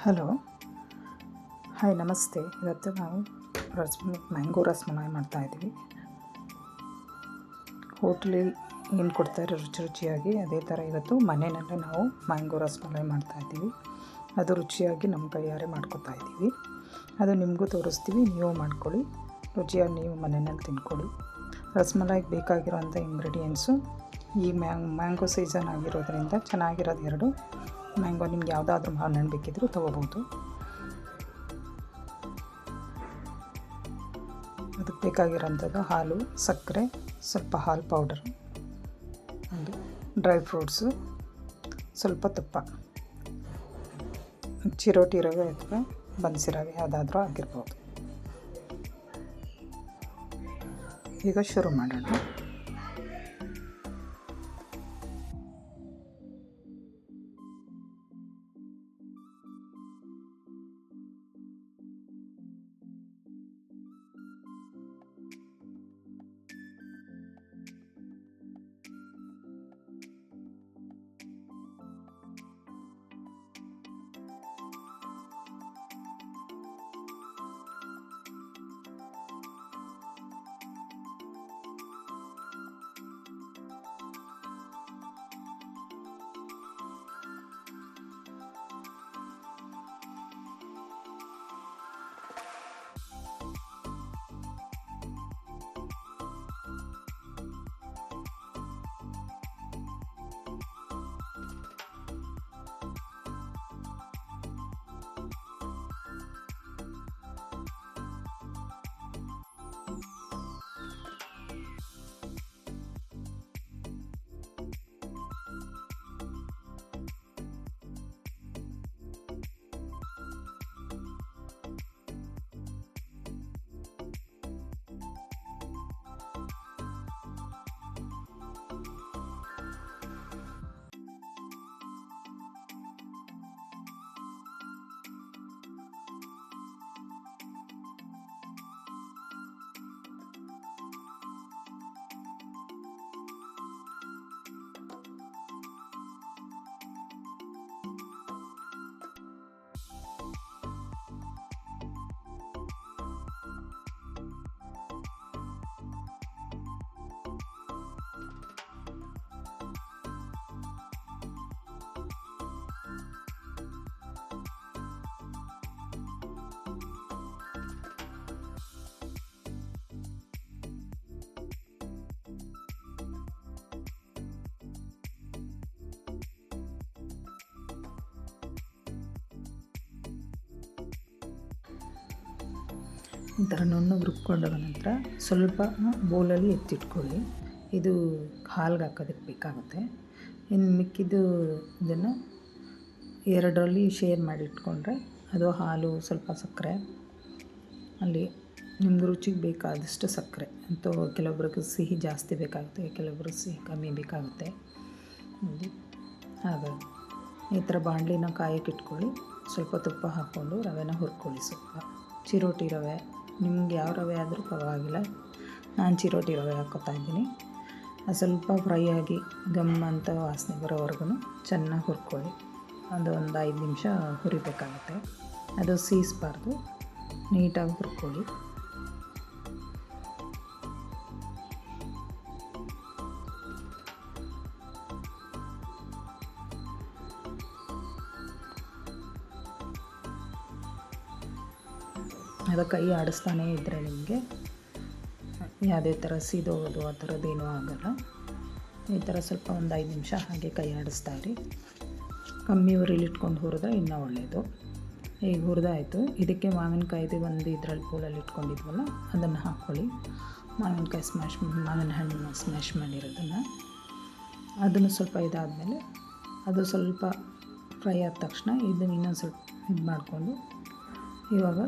Hello, hi, ನಮಸ್ತೆ. ಇವತ್ತು ನಾವು ಮ್ಯಾಂಗೋ ರಸಮಲಾಯಿ ಮಾಡ್ತಾಯಿದ್ದೀವಿ. ಹೋಟ್ಲಲ್ಲಿ ಏನು ಕೊಡ್ತಾರೆ ರುಚಿಯಾಗಿ, ಅದೇ ಥರ ಇವತ್ತು ಮನೆಯಲ್ಲೇ ನಾವು ಮ್ಯಾಂಗೋ ರಸಮಲಾಯಿ ಮಾಡ್ತಾಯಿದ್ದೀವಿ. ಅದು ರುಚಿಯಾಗಿ ನಮ್ಮ ಕೈಯಾರೆ ಮಾಡ್ಕೊತಾಯಿದ್ದೀವಿ. ಅದು ನಿಮಗೂ ತೋರಿಸ್ತೀವಿ, ನೀವು ಮಾಡ್ಕೊಳ್ಳಿ, ರುಚಿಯಾಗಿ ನೀವು ಮನೆಯಲ್ಲಿ ತಿನ್ಕೊಳ್ಳಿ. ರಸಮಲಾಯಿಗೆ ಬೇಕಾಗಿರೋಂಥ ಇಂಗ್ರೀಡಿಯೆಂಟ್ಸು, ಈ ಮ್ಯಾಂಗೋ ಸೀಸನ್ ಆಗಿರೋದ್ರಿಂದ ಚೆನ್ನಾಗಿರೋದು 2 ಮ್ಯಾಂಗೋ, ನಿಮ್ಗೆ ಯಾವುದಾದ್ರೂ ಹಣ್ಣು ಬೇಕಿದ್ರೂ ತೊಗೋಬೋದು. ಅದಕ್ಕೆ ಬೇಕಾಗಿರೋಂಥದ್ದು ಹಾಲು, ಸಕ್ಕರೆ, ಸ್ವಲ್ಪ ಹಾಲು ಪೌಡರ್, ಒಂದು ಡ್ರೈ ಫ್ರೂಟ್ಸು, ಸ್ವಲ್ಪ ತುಪ್ಪ, ಚಿರೋಟಿ ರವೆ ಅಥವಾ ಬನ್ಸಿ ರವೆ ಯಾವುದಾದ್ರೂ ಆಗಿರ್ಬೋದು. ಈಗ ಶುರು ಮಾಡೋಣ. ಈ ಥರ ನುಣ್ಣಗೆ ರುಬ್ಕೊಂಡಾಗ ನಂತರ ಸ್ವಲ್ಪ ಬೌಲಲ್ಲಿ ಎತ್ತಿಟ್ಕೊಳ್ಳಿ. ಇದು ಹಾಲ್ಗೆ ಹಾಕೋದಕ್ಕೆ ಬೇಕಾಗುತ್ತೆ. ಇನ್ನು ಮಿಕ್ಕಿದ್ದು ಇದನ್ನು 2ರಲ್ಲಿ ಶೇರ್ ಮಾಡಿಟ್ಕೊಂಡ್ರೆ, ಅದು ಹಾಲು, ಸ್ವಲ್ಪ ಸಕ್ಕರೆ, ಅಲ್ಲಿ ನಿಮ್ಗೆ ರುಚಿಗೆ ಬೇಕಾದಷ್ಟು ಸಕ್ಕರೆ ಅಂತೂ ಕೆಲವೊಬ್ರಿಗೆ ಸಿಹಿ ಜಾಸ್ತಿ ಬೇಕಾಗುತ್ತೆ, ಕೆಲವೊಬ್ರಿಗೆ ಸಿಹಿ ಕಮ್ಮಿ ಬೇಕಾಗುತ್ತೆ. ಹಾಗಾಗಿ ಈ ಥರ ಬಾಣಲಿನ ಕಾಯಕ್ಕೆ ಇಟ್ಕೊಳ್ಳಿ. ಸ್ವಲ್ಪ ತುಪ್ಪ ಹಾಕ್ಕೊಂಡು ರವೆನ ಹುರ್ಕೊಳ್ಳಿ. ಸ್ವಲ್ಪ ಚಿರೋಟಿ ರವೆ, ನಿಮ್ಗೆ ಯಾವ ರವೆ ಆದರೂ ಪರವಾಗಿಲ್ಲ. ನಾನು ಚಿರೋಟಿ ರವೆ ಹಾಕ್ಕೊತಾ ಇದ್ದೀನಿ. ಅದು ಸ್ವಲ್ಪ ಫ್ರೈ ಆಗಿ ಗಮ್ ಅಂತ ವಾಸನೆ ಬರೋವರೆಗೂ ಚೆನ್ನಾಗಿ ಹುರ್ಕೊಳ್ಳಿ. ಒಂದು 5 ನಿಮಿಷ ಹುರಿಬೇಕಾಗುತ್ತೆ. ಅದು ಸೀಸ್ಬಾರ್ದು, ನೀಟಾಗಿ ಹುರ್ಕೊಳ್ಳಿ. ಅದು ಕೈ ಆಡಿಸ್ತಾನೇ ಇದ್ದರೆ ನಿಮಗೆ ಯಾವುದೇ ಥರ ಸೀದೋಗೋದು ಆ ಥರದ್ದೇನೂ ಆಗೋಲ್ಲ. ಈ ಥರ ಸ್ವಲ್ಪ ಒಂದು 5 ನಿಮಿಷ ಹಾಗೆ ಕೈ ಆಡಿಸ್ತಾ ಇರಿ. ಕಮ್ಮಿ ಉರಿಲಿಟ್ಕೊಂಡು ಹುರಿದ್ರೆ ಇನ್ನೂ ಒಳ್ಳೆಯದು. ಈಗ ಹುರಿದಾಯಿತು. ಇದಕ್ಕೆ ಮಾವಿನಕಾಯಿದು ಒಂದು ಇದರಲ್ಲಿ ಪೂಲಲ್ಲಿ ಇಟ್ಕೊಂಡಿದ್ವಲ್ಲ, ಅದನ್ನು ಹಾಕ್ಕೊಳ್ಳಿ. ಮಾವಿನ ಹಣ್ಣನ್ನು ಸ್ಮ್ಯಾಶ್ ಮಾಡಿರೋದನ್ನು, ಅದನ್ನು ಸ್ವಲ್ಪ ಇದಾದಮೇಲೆ ಅದು ಸ್ವಲ್ಪ ಫ್ರೈ ಆದ ತಕ್ಷಣ ಇದನ್ನು ಇನ್ನೊಂದು ಸ್ವಲ್ಪ ಇದು ಮಾಡಿಕೊಂಡು, ಇವಾಗ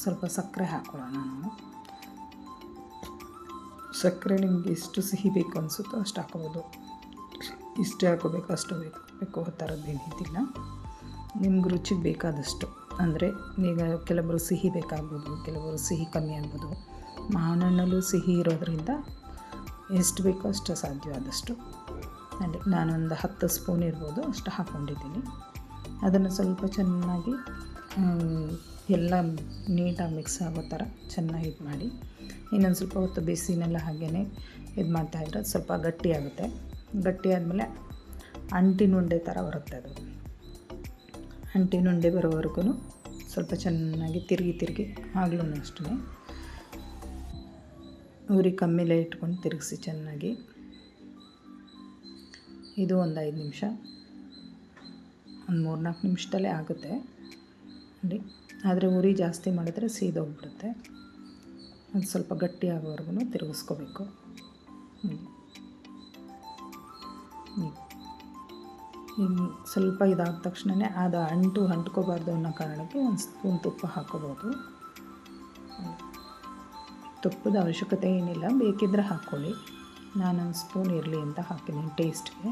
ಸ್ವಲ್ಪ ಸಕ್ಕರೆ ಹಾಕ್ಕೊಳ್ಳೋಣ. ನಾವು ಸಕ್ಕರೆ ನಿಮಗೆ ಎಷ್ಟು ಸಿಹಿ ಬೇಕು ಅನಿಸುತ್ತೋ ಅಷ್ಟು ಹಾಕೋಬೋದು. ಇಷ್ಟೇ ಹಾಕೋಬೇಕು, ಅಷ್ಟು ಬೇಕು ಆ ಥರದ್ದೇನು ಇದಿಲ್ಲ. ನಿಮ್ಗೆ ರುಚಿಗೆ ಬೇಕಾದಷ್ಟು. ಅಂದರೆ ಈಗ ಕೆಲವರು ಸಿಹಿ ಬೇಕಾಗ್ಬೋದು, ಕೆಲವರು ಸಿಹಿ ಕಮ್ಮಿ ಆಗ್ಬೋದು. ಮಾವಿನ ಹಣ್ಣಲ್ಲೂ ಸಿಹಿ ಇರೋದರಿಂದ ಎಷ್ಟು ಬೇಕೋ ಅಷ್ಟು ಸಾಧ್ಯವಾದಷ್ಟು. ಅಲ್ಲಿ ನಾನೊಂದು 10 ಸ್ಪೂನ್ ಇರ್ಬೋದು ಅಷ್ಟು ಹಾಕ್ಕೊಂಡಿದ್ದೀನಿ. ಅದನ್ನು ಸ್ವಲ್ಪ ಚೆನ್ನಾಗಿ ಎಲ್ಲ ನೀಟಾಗಿ ಮಿಕ್ಸ್ ಆಗೋ ಥರ ಚೆನ್ನಾಗಿ ಇದು ಮಾಡಿ ಇನ್ನೊಂದು ಸ್ವಲ್ಪ ಹೊತ್ತು ಬಿಸಿನೆಲ್ಲ ಹಾಗೇ ಇದು ಮಾಡ್ತಾಯಿದ್ರೆ ಸ್ವಲ್ಪ ಗಟ್ಟಿಯಾಗುತ್ತೆ. ಗಟ್ಟಿ ಆದಮೇಲೆ ಅಂಟಿನ ಉಂಡೆ ಥರ ಬರುತ್ತೆ. ಅದು ಅಂಟಿನ ಉಂಡೆ ಬರೋವರೆಗೂ ಸ್ವಲ್ಪ ಚೆನ್ನಾಗಿ ತಿರುಗಿ ಆಗಲೂ ಅಷ್ಟೇ ಉರಿ ಕಮ್ಮಿಲೇ ಇಟ್ಕೊಂಡು ತಿರುಗಿಸಿ ಚೆನ್ನಾಗಿ. ಇದು ಒಂದು 5 ನಿಮಿಷ, ಒಂದು 3-4 ನಿಮಿಷದಲ್ಲೇ ಆಗುತ್ತೆ ನೋಡಿ. ಆದರೆ ಉರಿ ಜಾಸ್ತಿ ಮಾಡಿದ್ರೆ ಸೀದೋಗ್ಬಿಡುತ್ತೆ. ಅದು ಸ್ವಲ್ಪ ಗಟ್ಟಿ ಆಗೋವರೆಗೂ ತಿರುಗಿಸ್ಕೋಬೇಕು. ಸ್ವಲ್ಪ ಇದಾದ ತಕ್ಷಣವೇ ಅದು ಅಂಟ್ಕೋಬಾರ್ದು ಅನ್ನೋ ಕಾರಣಕ್ಕೆ ಒಂದು ಸ್ಪೂನ್ ತುಪ್ಪ ಹಾಕ್ಕೋಬೋದು. ತುಪ್ಪದ ಅವಶ್ಯಕತೆ ಏನಿಲ್ಲ, ಬೇಕಿದ್ದರೆ ಹಾಕ್ಕೊಳ್ಳಿ. ನಾನೊಂದು ಸ್ಪೂನ್ ಇರಲಿ ಅಂತ ಹಾಕಿದ್ದೀನಿ ಟೇಸ್ಟ್ಗೆ.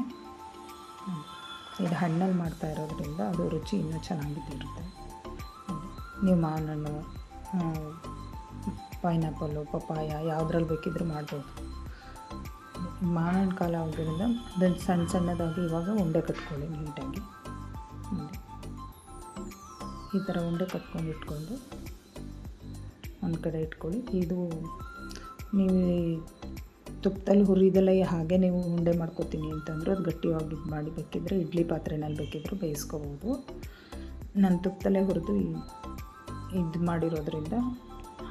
ಇದು ಹಣ್ಣಲ್ಲಿ ಮಾಡ್ತಾ ಇರೋದ್ರಿಂದ ಅದು ರುಚಿ ಇನ್ನೂ ಚೆನ್ನಾಗಿರುತ್ತೆ. ನೀವು ಮಾವಿನ ಹಣ್ಣು, ಪೈನಾಪಲ್ಲು, ಪಪ್ಪಾಯ ಯಾವುದ್ರಲ್ಲಿ ಬೇಕಿದ್ರೂ ಮಾಡ್ಬೋದು. ಮಾವಿನ ಹಣ್ಣು ಕಾಲ ಆಗೋದ್ರಿಂದ ಅದನ್ನು ಸಣ್ಣದಾಗಿ ಇವಾಗ ಉಂಡೆ ಕಟ್ಕೊಳ್ಳಿ ನೀಟಾಗಿ. ಈ ಥರ ಉಂಡೆ ಕಟ್ಕೊಂಡು ಇಟ್ಕೊಂಡು ಒಂದು ಕಡೆ ಇಟ್ಕೊಳ್ಳಿ. ಇದು ನೀವು ತುಪ್ಪದಲ್ಲಿ ಹುರಿದೆಲ್ಲ ಹಾಗೆ ನೀವು ಉಂಡೆ ಮಾಡ್ಕೊತೀನಿ ಅಂತಂದ್ರೆ ಅದು ಗಟ್ಟಿಯಾಗಿ ಇದು ಮಾಡಿ ಬೇಕಿದ್ದರೆ ಇಡ್ಲಿ ಪಾತ್ರೆನಲ್ಲಿ ಬೇಕಿದ್ದರೂ ಬೇಯಿಸ್ಕೋಬೋದು. ನಾನು ತುಪ್ಪದಲ್ಲೇ ಹುರಿದು ಇದು ಮಾಡಿರೋದ್ರಿಂದ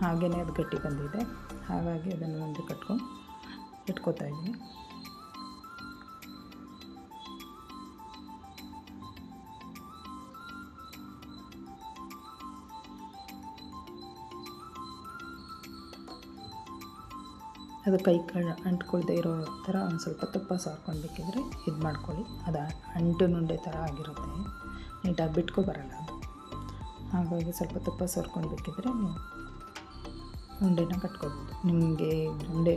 ಹಾಗೇ ಅದು ಗಟ್ಟಿ ಬಂದಿದೆ. ಹಾಗಾಗಿ ಅದನ್ನು ಮುಂದೆ ಕಟ್ಕೊಂಡು ಇಟ್ಕೋತಾ ಇದ್ದೀನಿ. ಅದು ಕೈ ಅಂಟ್ಕೊಳ್ದೇ ಇರೋ ಥರ ಒಂದು ಸ್ವಲ್ಪ ತುಪ್ಪ ಸಾರ್ಕೊಂಡು ಬೇಕಿದ್ರೆ ಇದು ಮಾಡ್ಕೊಳ್ಳಿ. ಅದು ಅಂಟಿನುಂಡೆ ಥರ ಆಗಿರುತ್ತೆ, ನೀಟಾಗಿ ಬಿಟ್ಕೊ ಬರೋಲ್ಲ ಅದು. ಹಾಗಾಗಿ ಸ್ವಲ್ಪ ತುಪ್ಪ ಸೋರ್ಕೊಂಡು ಬೇಕಿದ್ರೆ ನೀವು ಉಂಡೆನ ಕಟ್ಕೊಬೋದು. ನಿಮಗೆ ಉಂಡೆ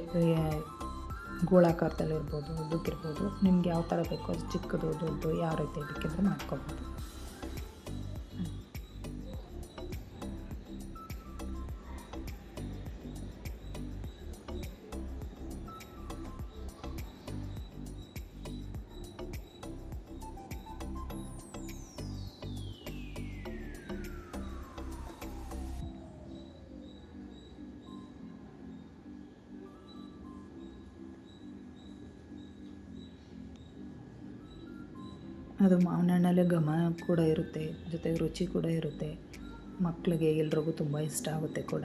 ಗೋಳಾಕಾರದಲ್ಲಿರ್ಬೋದು, ಉದ್ದಕ್ಕಿರ್ಬೋದು, ನಿಮ್ಗೆ ಯಾವ ಥರ ಬೇಕೋ ಅದು ಚಿಕ್ಕದು ದೊಡ್ಡದು ಯಾವ ರೀತಿ ಬೇಕಿದ್ರೆ ಮಾಡ್ಕೊಬೋದು. ಅದು ಮಾವಿನ ಹಣ್ಣಲ್ಲೇ ಘಮ ಕೂಡ ಇರುತ್ತೆ, ಜೊತೆಗೆ ರುಚಿ ಕೂಡ ಇರುತ್ತೆ. ಮಕ್ಕಳಿಗೆ ಎಲ್ರಿಗೂ ತುಂಬ ಇಷ್ಟ ಆಗುತ್ತೆ ಕೂಡ.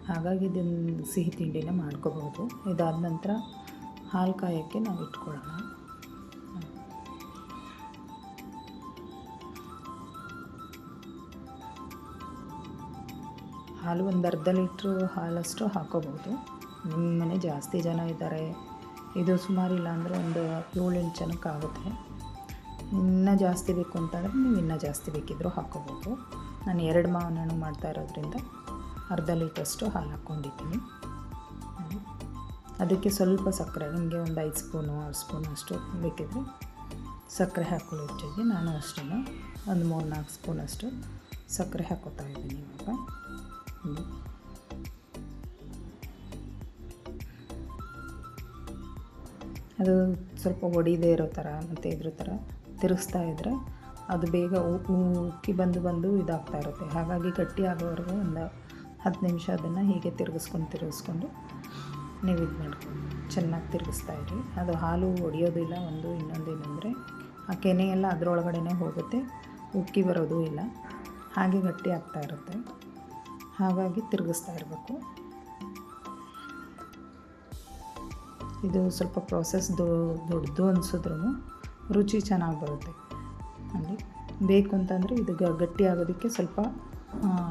ಹಾಗಾಗಿ ಇದನ್ನು ಸಿಹಿ ತಿಂಡಿನ ಮಾಡ್ಕೋಬೋದು. ಇದಾದ ನಂತರ ಹಾಲು ಕಾಯೋಕ್ಕೆ ನಾವು ಇಟ್ಕೊಳ್ಳೋಣ. ಹಾಲು ಒಂದು ಅರ್ಧ ಲೀಟ್ರು ಹಾಲಷ್ಟು ಹಾಕೋಬೋದು. ನಿಮ್ಮ ಮನೆ ಜಾಸ್ತಿ ಜನ ಇದ್ದಾರೆ, ಇದು ಸುಮಾರಿಲ್ಲ ಅಂದರೆ ಒಂದು 7-8 ಜನಕ್ಕೆ ಆಗುತ್ತೆ. ಇನ್ನೂ ಜಾಸ್ತಿ ಬೇಕು ಅಂತಂದರೆ ನೀವು ಇನ್ನೂ ಜಾಸ್ತಿ ಬೇಕಿದ್ದರೂ ಹಾಕ್ಕೋಬೋದು. ನಾನು 2 ಮಾವಿನ ಹಣ್ಣು ಮಾಡ್ತಾ ಇರೋದ್ರಿಂದ ಅರ್ಧ ಲೀಟ್ರಷ್ಟು ಹಾಲು ಹಾಕ್ಕೊಂಡಿದ್ದೀನಿ. ಅದಕ್ಕೆ ಸ್ವಲ್ಪ ಸಕ್ಕರೆ, ನಿಮಗೆ ಒಂದು 5 ಸ್ಪೂನು 6 ಸ್ಪೂನು ಅಷ್ಟು ಬೇಕಿದ್ರೆ ಸಕ್ಕರೆ ಹಾಕ್ಕೊಳ್ಳೋ ಜೊತೆಗೆ ನಾನು ಅಷ್ಟೇ ಒಂದು 3-4 ಸ್ಪೂನಷ್ಟು ಸಕ್ಕರೆ ಹಾಕ್ಕೋತಾ ಇದ್ದೀನಿ ಇವಾಗ. ಅದು ಸ್ವಲ್ಪ ಒಡಿದೇ ಇರೋ ಥರ ಮತ್ತು ಇದ್ರ ಥರ ತಿರುಗಿಸ್ತಾ ಇದ್ದರೆ ಅದು ಬೇಗ ಉಕ್ಕಿ ಬಂದು ಇದಾಗ್ತಾ ಇರುತ್ತೆ. ಹಾಗಾಗಿ ಗಟ್ಟಿ ಆಗೋವರೆಗೂ ಒಂದು 10 ನಿಮಿಷ ಅದನ್ನು ಹೀಗೆ ತಿರುಗಿಸ್ಕೊಂಡು ನೀವು ಇದು ಮಾಡ್ಕೊಂಡು ಚೆನ್ನಾಗಿ ತಿರುಗಿಸ್ತಾ ಇರಿ. ಅದು ಹಾಲು ಒಡೆಯೋದಿಲ್ಲ. ಇನ್ನೊಂದೇನೆಂದರೆ ಆ ಕೆನೆ ಎಲ್ಲ ಅದರೊಳಗಡೆ ಹೋಗುತ್ತೆ, ಉಕ್ಕಿ ಬರೋದು ಇಲ್ಲ, ಹಾಗೆ ಗಟ್ಟಿ ಆಗ್ತಾ ಇರುತ್ತೆ. ಹಾಗಾಗಿ ತಿರುಗಿಸ್ತಾ ಇರಬೇಕು. ಇದು ಸ್ವಲ್ಪ ಪ್ರೋಸೆಸ್ ದೊಡ್ಡದು ಅನಿಸಿದ್ರೂ ರುಚಿ ಚೆನ್ನಾಗಿ ಬರುತ್ತೆ. ಅಲ್ಲಿ ಬೇಕು ಅಂತಂದರೆ ಇದು ಗಟ್ಟಿ ಆಗೋದಕ್ಕೆ ಸ್ವಲ್ಪ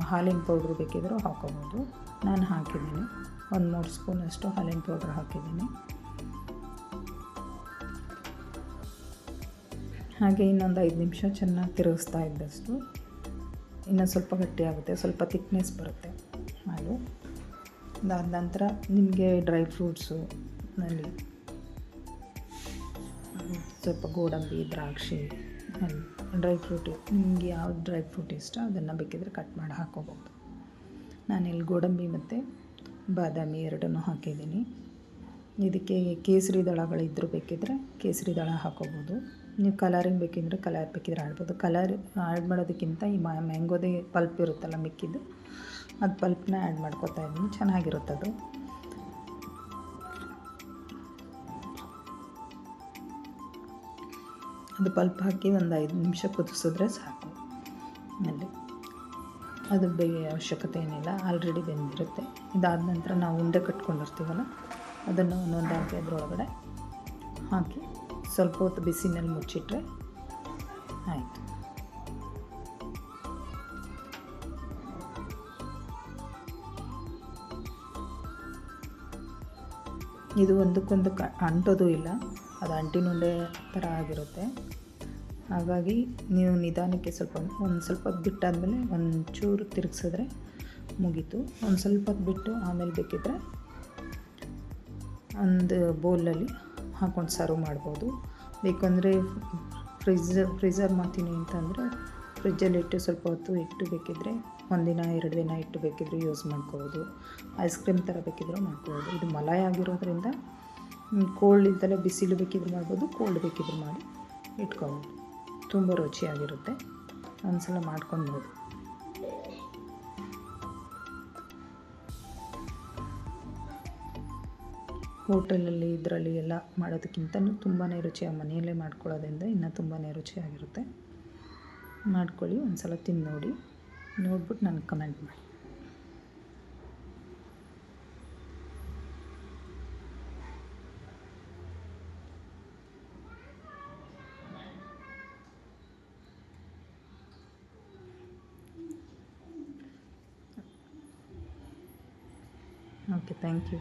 ಹಾಲಿನ ಪೌಡ್ರ್ ಬೇಕಿದ್ದರೂ ಹಾಕೋಬೋದು. ನಾನು ಹಾಕಿದ್ದೀನಿ ಒಂದು 3 ಸ್ಪೂನಷ್ಟು ಹಾಲಿನ ಪೌಡ್ರ್ ಹಾಕಿದ್ದೀನಿ. ಹಾಗೆ ಇನ್ನೊಂದು 5 ನಿಮಿಷ ಚೆನ್ನಾಗಿ ತಿರುಗಿಸ್ತಾ ಇದ್ದಷ್ಟು ಇನ್ನೂ ಸ್ವಲ್ಪ ಗಟ್ಟಿಯಾಗುತ್ತೆ, ಸ್ವಲ್ಪ ತಿಕ್ನೆಸ್ ಬರುತ್ತೆ ಹಾಲು. ಅದಾದ ನಂತರ ನಿಮಗೆ ಡ್ರೈ ಫ್ರೂಟ್ಸು ನಲ್ಲಿ ಸ್ವಲ್ಪ ಗೋಡಂಬಿ, ದ್ರಾಕ್ಷಿ, ಡ್ರೈ ಫ್ರೂಟು ನಿಮಗೆ ಯಾವ ಡ್ರೈ ಫ್ರೂಟ್ ಇಷ್ಟ ಅದನ್ನು ಬೇಕಿದ್ರೆ ಕಟ್ ಮಾಡಿ ಹಾಕ್ಕೋಬೋದು. ನಾನಿಲ್ಲಿ ಗೋಡಂಬಿ ಮತ್ತು ಬಾದಾಮಿ ಎರಡನ್ನೂ ಹಾಕಿದ್ದೀನಿ. ಇದಕ್ಕೆ ಕೇಸರಿ ದಳಗಳಿದ್ದರೂ ಬೇಕಿದ್ರೆ ಕೇಸರಿ ದಳ ಹಾಕ್ಕೋಬೋದು. ನೀವು ಕಲರಿಂಗ್ ಬೇಕಿದ್ರೆ ಕಲರ್ ಬೇಕಿದ್ರೆ ಆಡ್ಬೋದು. ಕಲರ್ ಆ್ಯಡ್ ಮಾಡೋದಕ್ಕಿಂತ ಈ ಮ್ಯಾಂಗೋದೇ ಪಲ್ಪ್ ಇರುತ್ತಲ್ಲ ಮಿಕ್ಕಿದ್ದು, ಅದು ಪಲ್ಪ್ನ ಆ್ಯಡ್ ಮಾಡ್ಕೊತಾ ಇದ್ದೀನಿ. ಚೆನ್ನಾಗಿರುತ್ತದು. ಅದು ಪಲ್ಪ್ ಹಾಕಿ ಒಂದು 5 ನಿಮಿಷ ಕುದಿಸಿದ್ರೆ ಸಾಕು. ಆಮೇಲೆ ಅದು ಅವಶ್ಯಕತೆ ಏನಿಲ್ಲ, ಆಲ್ರೆಡಿ ಬೆಂದಿರುತ್ತೆ. ಇದಾದ ನಂತರ ನಾವು ಉಂಡೆ ಕಟ್ಕೊಂಡಿರ್ತೀವಲ್ಲ, ಅದನ್ನು ಒಂದೊಂದು ಹಾಕಿ ಅದರೊಳಗಡೆ ಹಾಕಿ ಸ್ವಲ್ಪ ಹೊತ್ತು ಬಿಸಿನಲ್ಲಿ ಮುಚ್ಚಿಟ್ರೆ ಆಯಿತು. ಇದು ಒಂದಕ್ಕೊಂದು ಅಂಟೋದು ಇಲ್ಲ, ಅದು ಅಂಟಿನುಂಡೆ ಥರ ಆಗಿರುತ್ತೆ. ಹಾಗಾಗಿ ನೀವು ನಿಧಾನಕ್ಕೆ ಒಂದು ಸ್ವಲ್ಪ ಹೊತ್ತು ಬಿಟ್ಟಾದಮೇಲೆ ಒಂಚೂರು ತಿರುಗಿಸಿದ್ರೆ ಮುಗೀತು. ಒಂದು ಸ್ವಲ್ಪ ಹೊತ್ತು ಬಿಟ್ಟು ಆಮೇಲೆ ಬೇಕಿದ್ದರೆ ಒಂದು ಬೌಲಲ್ಲಿ ಹಾಕ್ಕೊಂಡು ಸರ್ವ್ ಮಾಡ್ಬೋದು. ಬೇಕಂದರೆ ಫ್ರೀಝರ್ ಮಾಡ್ತೀನಿ ಅಂತಂದರೆ ಫ್ರಿಜ್ಜಲ್ಲಿಟ್ಟು ಸ್ವಲ್ಪ ಹೊತ್ತು ಇಟ್ಟು ಬೇಕಿದ್ದರೆ 1 ದಿನ 2 ದಿನ ಇಟ್ಟು ಬೇಕಿದ್ದರೆ ಯೂಸ್ ಮಾಡ್ಕೋಬೋದು. ಐಸ್ ಕ್ರೀಮ್ ಥರ ಬೇಕಿದ್ದರೂ ಮಾಡ್ಕೋಬೋದು. ಇದು ಮಲಾಯ್ ಆಗಿರೋದ್ರಿಂದ ಕೋಲ್ಡ್ ಇದ್ದಲ್ಲೇ ಬಿಸಿಲು ಬೇಕಿದ್ರೆ ಮಾಡ್ಬೋದು, ಕೋಲ್ಡ್ ಬೇಕಿದ್ರೆ ಮಾಡಿ ಇಟ್ಕೋಬೋದು. ತುಂಬ ರುಚಿಯಾಗಿರುತ್ತೆ. ಒಂದು ಸಲ ಮಾಡ್ಕೊಂಡು ನೋಡಿ. ಹೋಟೆಲಲ್ಲಿ ಇದರಲ್ಲಿ ಎಲ್ಲ ಮಾಡೋದಕ್ಕಿಂತಲೂ ತುಂಬಾ ರುಚಿಯಾಗಿ ಮನೆಯಲ್ಲೇ ಮಾಡ್ಕೊಳ್ಳೋದ್ರಿಂದ ಇನ್ನೂ ತುಂಬಾ ರುಚಿಯಾಗಿರುತ್ತೆ. ಮಾಡ್ಕೊಳ್ಳಿ, ಒಂದು ಸಲ ತಿಂದು ನೋಡಿ, ನೋಡ್ಬಿಟ್ಟು ನನಗೆ ಕಮೆಂಟ್ ಮಾಡಿ. Okay, thank you.